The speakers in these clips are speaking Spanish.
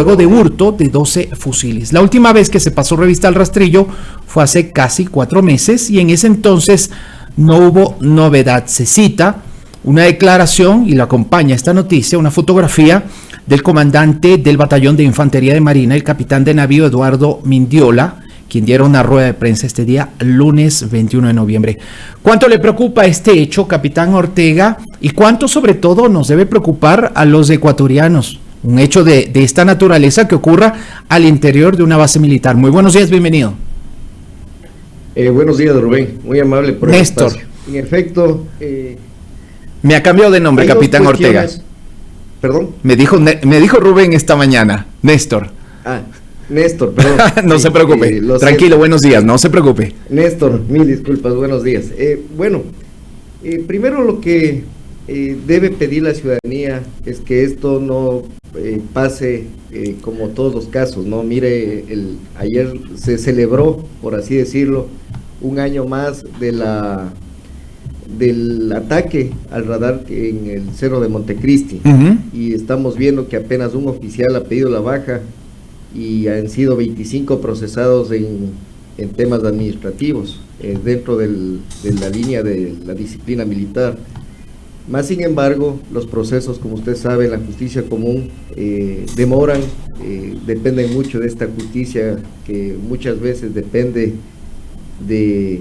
luego de hurto de 12 fusiles. La última vez que se pasó revista al rastrillo fue hace casi 4 meses y en ese entonces no hubo novedad. Se cita una declaración y lo acompaña esta noticia, una fotografía del comandante del Batallón de Infantería de Marina, el capitán de navío Eduardo Mindiola, quien diera una rueda de prensa este día, lunes 21 de noviembre. ¿Cuánto le preocupa este hecho, capitán Ortega? ¿Y cuánto, sobre todo, nos debe preocupar a los ecuatorianos? Un hecho de esta naturaleza que ocurra al interior de una base militar. Muy buenos días, bienvenido. Buenos días, Rubén. Muy amable por el Néstor. espacio. En efecto... me ha cambiado de nombre, capitán Ortega. ¿Perdón? Me dijo Rubén esta mañana. Néstor. Néstor, perdón. No se preocupe. Tranquilo, buenos días, no se preocupe. Néstor, mil disculpas, buenos días. Primero lo que debe pedir la ciudadanía es que esto no pase como todos los casos, ¿no? Mire, ayer se celebró, por así decirlo, un año más del ataque al radar en el Cerro de Montecristi. Y estamos viendo que apenas un oficial ha pedido la baja y han sido 25 procesados en temas administrativos dentro de la línea de la disciplina militar. Más sin embargo, los procesos, como usted sabe, en la justicia común demoran, dependen mucho de esta justicia que muchas veces depende de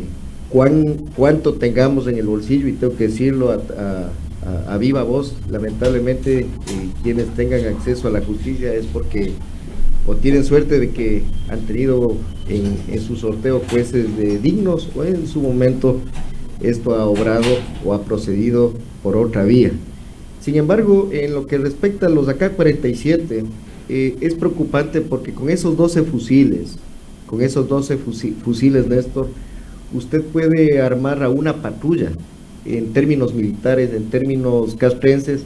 cuánto tengamos en el bolsillo, y tengo que decirlo a viva voz, lamentablemente quienes tengan acceso a la justicia es porque o tienen suerte de que han tenido en su sorteo jueces dignos, o en su momento esto ha obrado o ha procedido por otra vía. Sin embargo, en lo que respecta a los AK-47, es preocupante porque con esos 12 fusiles, Néstor, usted puede armar a una patrulla en términos militares, en términos castrenses.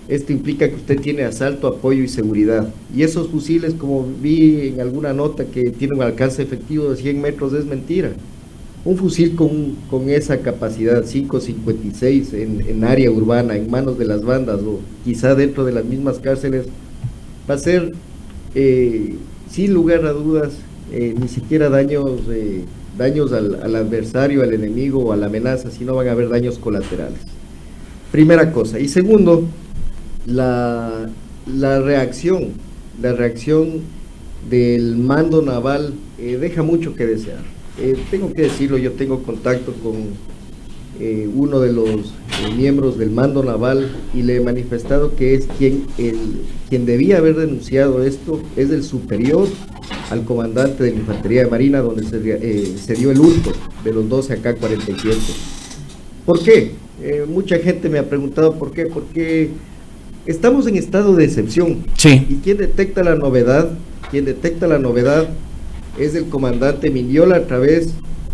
Esto implica que usted tiene asalto, apoyo y seguridad. Y esos fusiles, como vi en alguna nota, que tienen un alcance efectivo de 100 metros, es mentira. Un fusil con esa capacidad, 5.56 en área urbana, en manos de las bandas o quizá dentro de las mismas cárceles, va a ser, sin lugar a dudas, ni siquiera daños al adversario, al enemigo o a la amenaza, sino van a haber daños colaterales. Primera cosa. Y segundo, la reacción del mando naval deja mucho que desear. Tengo que decirlo, yo tengo contacto con uno de los miembros del mando naval y le he manifestado que es quien debía haber denunciado esto, es el superior al comandante de la Infantería de Marina, donde se dio el hurto de los 12 AK-47. ¿Por qué? Mucha gente me ha preguntado por qué. Porque estamos en estado de excepción. Sí. ¿Y quién detecta la novedad? Quien detecta la novedad es el comandante Mindiola a través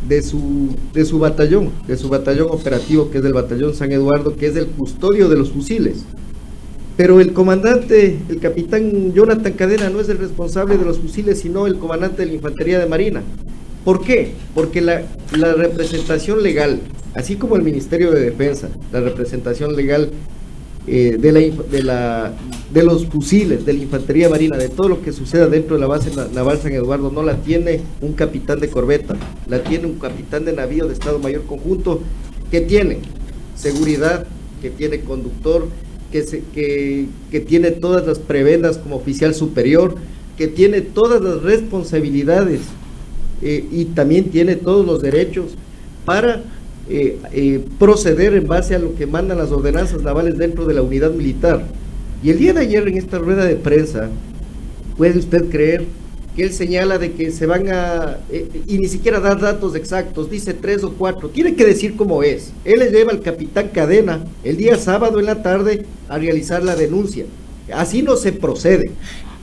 de su batallón operativo, que es el batallón San Eduardo, que es el custodio de los fusiles. Pero el comandante, el capitán Jonathan Cadena, no es el responsable de los fusiles, sino el comandante de la Infantería de Marina. ¿Por qué? Porque la representación legal, así como el Ministerio de Defensa, la representación legal de los fusiles, de la Infantería Marina, de todo lo que suceda dentro de la base naval San Eduardo, no la tiene un capitán de corbeta, la tiene un capitán de navío de Estado Mayor Conjunto, que tiene seguridad, que tiene conductor, que tiene todas las prebendas como oficial superior, que tiene todas las responsabilidades y también tiene todos los derechos para proceder en base a lo que mandan las ordenanzas navales dentro de la unidad militar. Y el día de ayer, en esta rueda de prensa, puede usted creer que él señala de que se van y ni siquiera dar datos exactos, dice 3 o 4, tiene que decir cómo es. Él le lleva al capitán Cadena el día sábado en la tarde a realizar la denuncia. Así no se procede.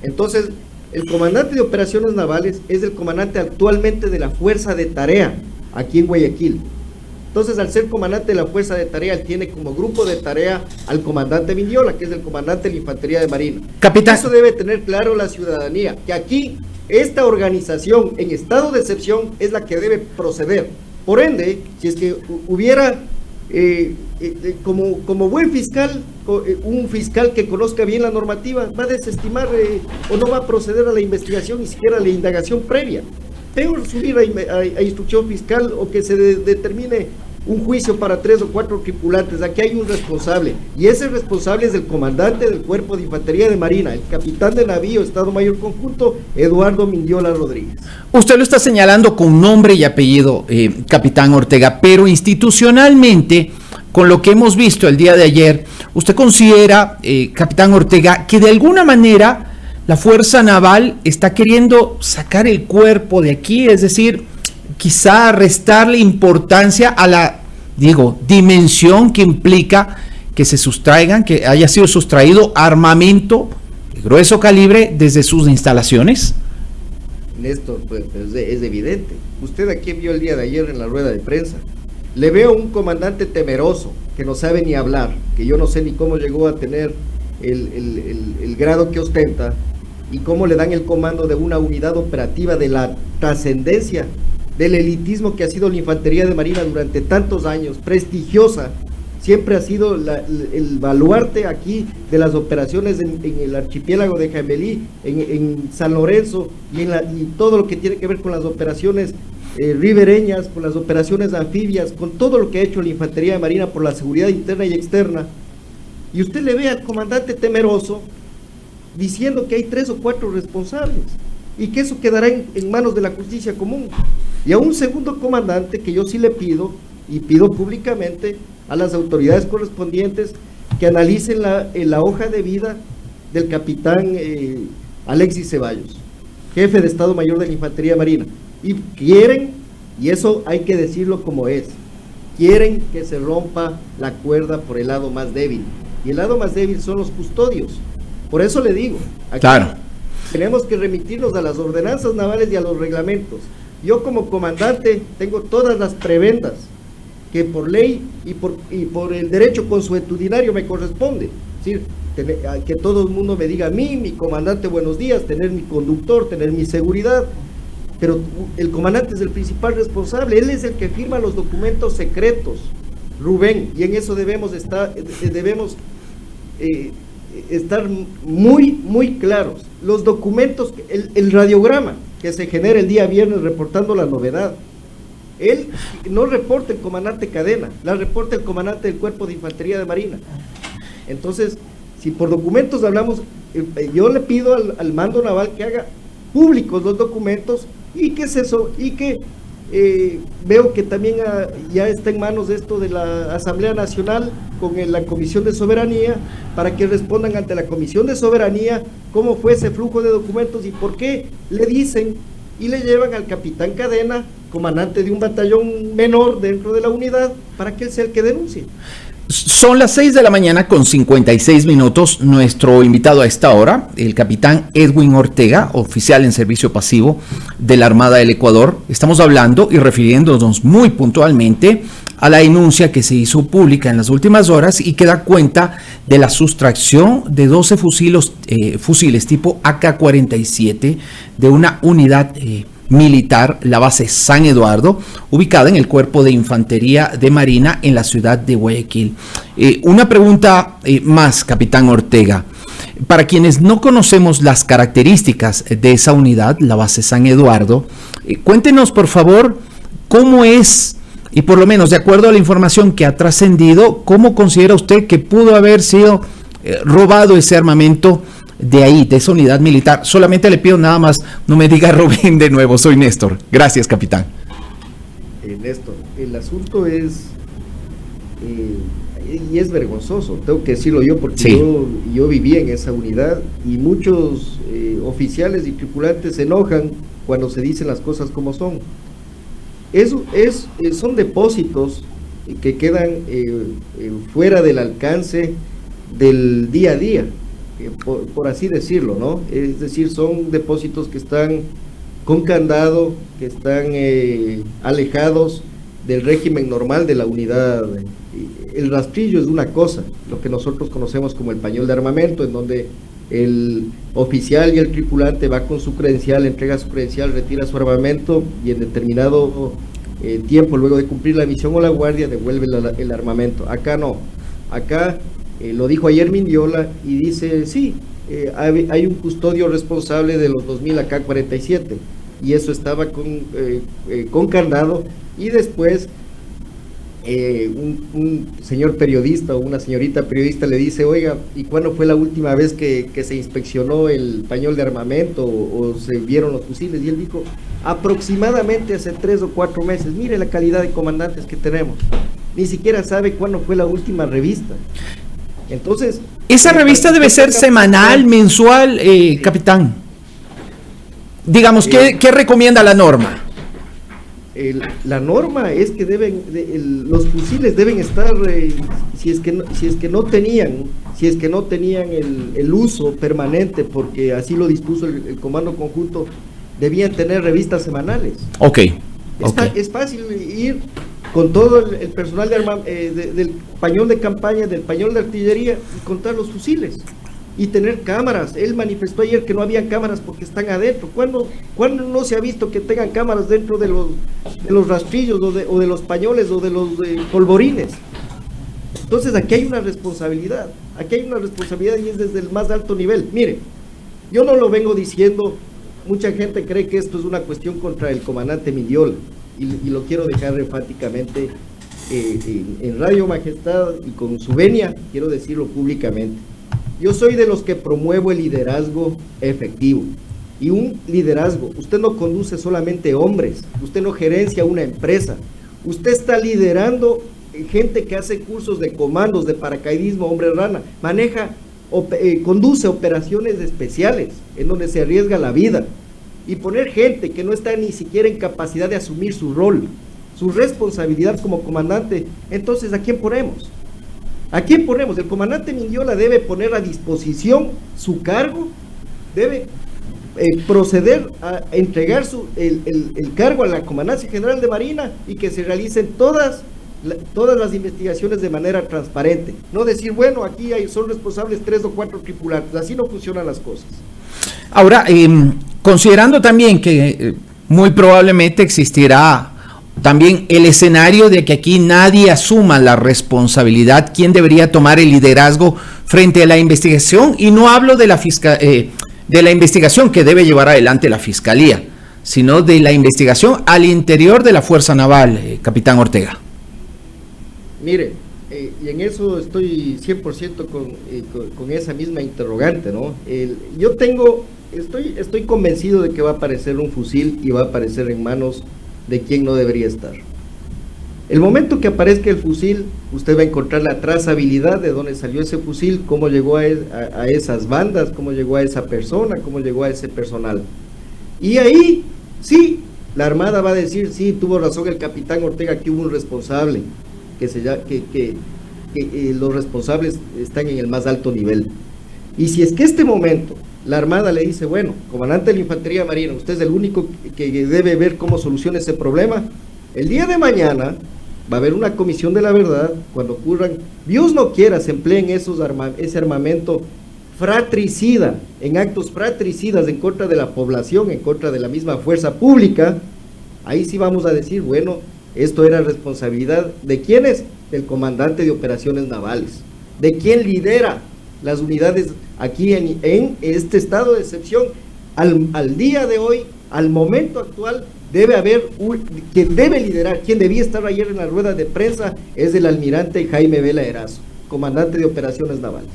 Entonces, el comandante de operaciones navales es el comandante actualmente de la Fuerza de Tarea aquí en Guayaquil. Entonces, al ser comandante de la Fuerza de Tarea, él tiene como grupo de tarea al comandante Mindiola, que es el comandante de la Infantería de Marina. Capitán. Eso debe tener claro la ciudadanía, que aquí esta organización en estado de excepción es la que debe proceder. Por ende, si es que hubiera como buen fiscal, un fiscal que conozca bien la normativa, va a desestimar o no va a proceder a la investigación, ni siquiera a la indagación previa. Peor subir a instrucción fiscal o que se determine un juicio para 3 o 4 tripulantes. Aquí hay un responsable, y ese responsable es el comandante del Cuerpo de Infantería de Marina, el capitán de navío Estado Mayor Conjunto, Eduardo Mindiola Rodríguez. Usted lo está señalando con nombre y apellido, capitán Ortega, pero institucionalmente, con lo que hemos visto el día de ayer, ¿usted considera, capitán Ortega, que de alguna manera la Fuerza Naval está queriendo sacar el cuerpo de aquí? Es decir, quizá restarle importancia a la, dimensión que implica que se sustraigan, que haya sido sustraído armamento de grueso calibre desde sus instalaciones. Néstor, pues es evidente. Usted aquí vio el día de ayer en la rueda de prensa. Le veo un comandante temeroso, que no sabe ni hablar, que yo no sé ni cómo llegó a tener el grado que ostenta, y cómo le dan el comando de una unidad operativa de la trascendencia, del elitismo que ha sido la Infantería de Marina durante tantos años, prestigiosa, siempre ha sido el baluarte aquí de las operaciones en el archipiélago de Jaimelí, en San Lorenzo, y todo lo que tiene que ver con las operaciones ribereñas, con las operaciones anfibias, con todo lo que ha hecho la Infantería de Marina por la seguridad interna y externa. Y usted le ve al comandante temeroso diciendo que hay 3 o 4 responsables y que eso quedará en manos de la justicia común. Y a un segundo comandante que yo sí le pido, y pido públicamente a las autoridades correspondientes, que analicen la hoja de vida del capitán Alexis Ceballos, jefe de Estado Mayor de la Infantería Marina. Y quieren, y eso hay que decirlo como es, quieren que se rompa la cuerda por el lado más débil. Y el lado más débil son los custodios. Por eso le digo, aquí claro, tenemos que remitirnos a las ordenanzas navales y a los reglamentos. Yo como comandante tengo todas las prebendas que por ley y por el derecho consuetudinario me corresponde. Es decir, que todo el mundo me diga a mí, mi comandante, buenos días, tener mi conductor, tener mi seguridad. Pero el comandante es el principal responsable, él es el que firma los documentos secretos, Rubén, y en eso debemos estar muy, muy claros. Los documentos, el radiograma que se genera el día viernes reportando la novedad, él no reporta el comandante Cadena, la reporta el comandante del Cuerpo de Infantería de Marina. Entonces, si por documentos hablamos, yo le pido al mando naval que haga públicos los documentos, y que es eso, y que veo que también ya está en manos de esto de la Asamblea Nacional con la Comisión de Soberanía, para que respondan ante la Comisión de Soberanía cómo fue ese flujo de documentos y por qué le dicen y le llevan al capitán Cadena, comandante de un batallón menor dentro de la unidad, para que él sea el que denuncie. Son las 6 de la mañana con 56 minutos. Nuestro invitado a esta hora, el capitán Edwin Ortega, oficial en servicio pasivo de la Armada del Ecuador. Estamos hablando y refiriéndonos muy puntualmente a la denuncia que se hizo pública en las últimas horas y que da cuenta de la sustracción de 12 fusiles tipo AK-47 de una unidad militar, la base San Eduardo, ubicada en el Cuerpo de Infantería de Marina en la ciudad de Guayaquil. Una pregunta más, capitán Ortega. Para quienes no conocemos las características de esa unidad, la base San Eduardo, cuéntenos por favor cómo es, y por lo menos de acuerdo a la información que ha trascendido, cómo considera usted que pudo haber sido robado ese armamento de ahí, de esa unidad militar. Solamente le pido nada más, no me diga Rubén de nuevo, soy Néstor. Gracias, capitán. Néstor, el asunto es, y es vergonzoso, tengo que decirlo yo, porque sí, yo viví en esa unidad, y muchos oficiales y tripulantes se enojan cuando se dicen las cosas como son. Son depósitos que quedan fuera del alcance del día a día, por así decirlo, ¿no? Es decir, son depósitos que están con candado, que están alejados del régimen normal de la unidad. El rastrillo es una cosa, lo que nosotros conocemos como el pañol de armamento, en donde el oficial y el tripulante va con su credencial, entrega su credencial, retira su armamento, y en determinado tiempo luego de cumplir la misión o la guardia, devuelve el armamento. Acá no. Acá lo dijo ayer Mindiola y dice, sí, hay un custodio responsable de los 2000 AK-47 y eso estaba con candado, y después un señor periodista o una señorita periodista le dice, oiga, ¿y cuándo fue la última vez que se inspeccionó el pañol de armamento o se vieron los fusiles? Y él dijo, aproximadamente hace 3 o 4 meses. Mire la calidad de comandantes que tenemos, ni siquiera sabe cuándo fue la última revista. Entonces, esa revista debe ser semanal, mensual, capitán. Digamos, ¿qué recomienda la norma? La norma es que los fusiles deben estar, si es que no tenían el uso permanente, porque así lo dispuso el Comando Conjunto, debían tener revistas semanales. Es fácil ir con todo el personal del pañol de campaña, del pañol de artillería, y contar los fusiles y tener cámaras. Él manifestó ayer que no había cámaras porque están adentro. ¿Cuándo no se ha visto que tengan cámaras dentro de los rastrillos o de los pañoles o de los polvorines? Entonces aquí hay una responsabilidad, y es desde el más alto nivel. Mire, yo no lo vengo diciendo, mucha gente cree que esto es una cuestión contra el comandante Mindiola, y lo quiero dejar enfáticamente en Radio Majestad y con su venia, quiero decirlo públicamente. Yo soy de los que promuevo el liderazgo efectivo. Y un liderazgo, usted no conduce solamente hombres, usted no gerencia una empresa, usted está liderando gente que hace cursos de comandos, de paracaidismo, hombre rana, conduce operaciones especiales en donde se arriesga la vida, y poner gente que no está ni siquiera en capacidad de asumir su rol, su responsabilidad como comandante. Entonces, ¿a quién ponemos? ¿A quién ponemos? El comandante Mindiola debe poner a disposición su cargo, debe proceder a entregar el cargo a la Comandancia General de Marina y que se realicen todas las investigaciones de manera transparente. No decir, bueno, aquí son responsables 3 o 4 tripulantes. Así no funcionan las cosas. Ahora, considerando también que muy probablemente existirá también el escenario de que aquí nadie asuma la responsabilidad, ¿quién debería tomar el liderazgo frente a la investigación? Y no hablo de la investigación que debe llevar adelante la Fiscalía, sino de la investigación al interior de la Fuerza Naval, capitán Ortega. Mire, y en eso estoy 100% con esa misma interrogante, ¿no? Estoy convencido de que va a aparecer un fusil y va a aparecer en manos de quien no debería estar. El momento que aparezca el fusil, usted va a encontrar la trazabilidad de dónde salió ese fusil, cómo llegó a esas bandas, cómo llegó a esa persona, cómo llegó a ese personal. Y ahí, sí, la Armada va a decir, sí, tuvo razón el capitán Ortega, que hubo un responsable, que los responsables están en el más alto nivel. Y si es que este momento la Armada le dice, bueno, comandante de la Infantería Marina, usted es el único que debe ver cómo soluciona ese problema, el día de mañana va a haber una comisión de la verdad, cuando ocurran, Dios no quiera, se empleen ese armamento fratricida, en actos fratricidas en contra de la población, en contra de la misma fuerza pública. Ahí sí vamos a decir, bueno, esto era responsabilidad ¿de quiénes? Del comandante de operaciones navales, de quien lidera las unidades aquí en este estado de excepción. Al día de hoy, al momento actual, debe haber quien debe liderar, quien debía estar ayer en la rueda de prensa, es el almirante Jaime Vela Erazo, comandante de operaciones navales.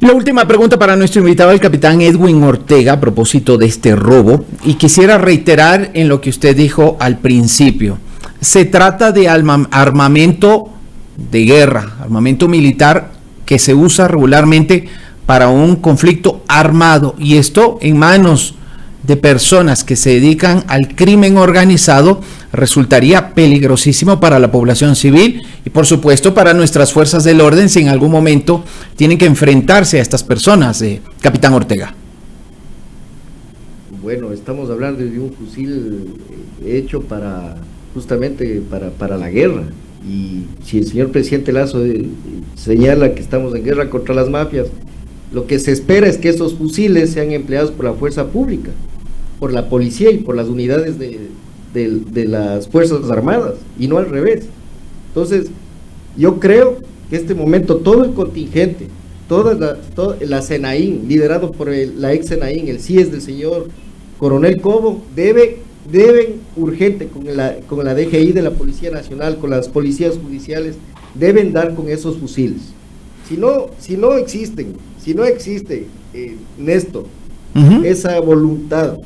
La última pregunta para nuestro invitado, el capitán Edwin Ortega, a propósito de este robo, y quisiera reiterar en lo que usted dijo al principio. Se trata de armamento de guerra, armamento militar que se usa regularmente para un conflicto armado, y esto en manos de personas que se dedican al crimen organizado resultaría peligrosísimo para la población civil y por supuesto para nuestras fuerzas del orden si en algún momento tienen que enfrentarse a estas personas, capitán Ortega. Bueno, estamos hablando de un fusil hecho justamente para la guerra, y si el señor presidente Lazo señala que estamos en guerra contra las mafias, lo que se espera es que esos fusiles sean empleados por la fuerza pública, por la policía y por las unidades de de las Fuerzas Armadas y no al revés. Entonces, yo creo que en este momento todo el contingente, toda la SENAIN, liderado por la ex SENAIN, el CIES del señor Coronel Cobo, deben urgente con la DGI de la Policía Nacional, con las policías judiciales, deben dar con esos fusiles. Si no existe, Néstor, esa voluntad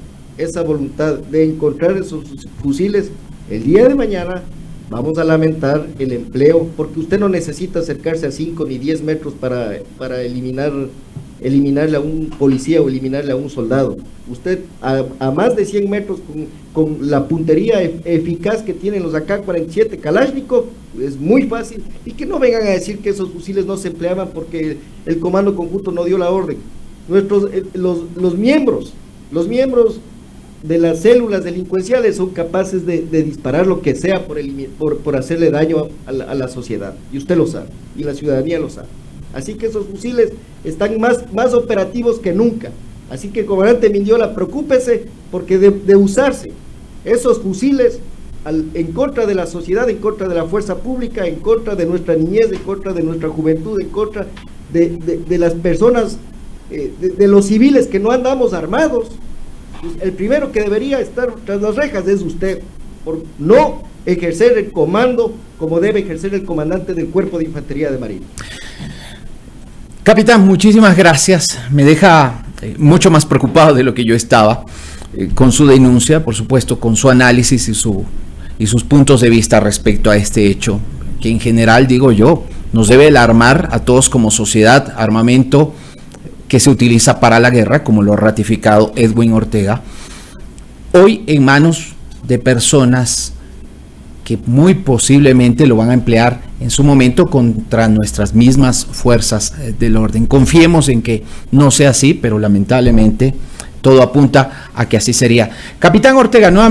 de encontrar esos fusiles, el día de mañana vamos a lamentar el empleo, porque usted no necesita acercarse a 5 ni 10 metros para eliminarle a un policía o eliminarle a un soldado. Usted a más de 100 metros con la puntería eficaz que tienen los AK-47 Kalashnikov, es muy fácil, y que no vengan a decir que esos fusiles no se empleaban porque el comando conjunto no dio la orden. Los miembros de las células delincuenciales son capaces de disparar lo que sea por hacerle daño a la sociedad, y usted lo sabe, y la ciudadanía lo sabe. Así que esos fusiles están más operativos que nunca. Así que, comandante Mindiola, preocúpese, porque de usarse esos fusiles en contra de la sociedad, en contra de la fuerza pública, en contra de nuestra niñez, en contra de nuestra juventud, en contra de las personas, de los civiles que no andamos armados, pues el primero que debería estar tras las rejas es usted, por no ejercer el comando como debe ejercer el comandante del Cuerpo de Infantería de Marina. Capitán, muchísimas gracias. Me deja mucho más preocupado de lo que yo estaba con su denuncia, por supuesto, con su análisis y sus puntos de vista respecto a este hecho, que en general, digo yo, nos debe alarmar a todos como sociedad. Armamento que se utiliza para la guerra, como lo ha ratificado Edwin Ortega, hoy en manos de personas que muy posiblemente lo van a emplear en su momento contra nuestras mismas fuerzas del orden. Confiemos en que no sea así, pero lamentablemente todo apunta a que así sería. Capitán Ortega, nuevamente.